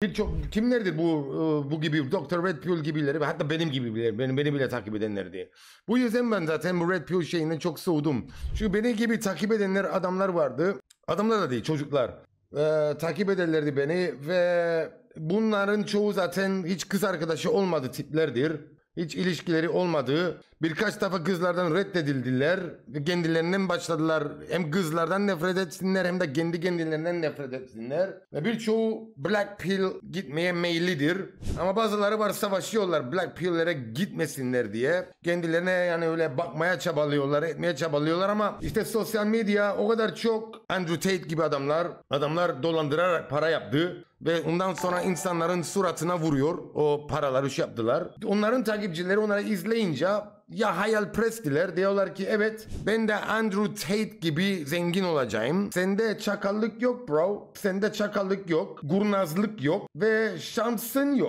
Birçok kimlerdir bu gibi Dr. Red Pill gibileri ve hatta benim gibileri, beni bile takip edenler diye. Bu yüzden ben zaten bu Red Pill şeyinden çok soğudum. Çünkü beni gibi takip edenler adamlar vardı. Adamlar da değil, çocuklar. Takip ederlerdi beni ve bunların çoğu zaten hiç kız arkadaşı olmadı tiplerdir. Hiç ilişkileri olmadığı, birkaç defa kızlardan reddedildiler. Kendilerinden başladılar. Hem kızlardan nefret etsinler hem de kendi kendilerinden nefret etsinler. Ve birçoğu Black Pill gitmeye meyillidir. Ama bazıları var savaşıyorlar Black Pill'lere gitmesinler diye. Kendilerine yani öyle bakmaya çabalıyorlar, etmeye çabalıyorlar ama işte sosyal medya o kadar çok Andrew Tate gibi adamlar dolandırarak para yaptı. Ve ondan sonra insanların suratına vuruyor. O paraları şey yaptılar. Onların takipçileri onları izleyince ya hayalperestler diyorlar ki evet ben de Andrew Tate gibi zengin olacağım. Sende çakallık yok bro. Sende çakallık yok. Kurnazlık yok. Ve şansın yok.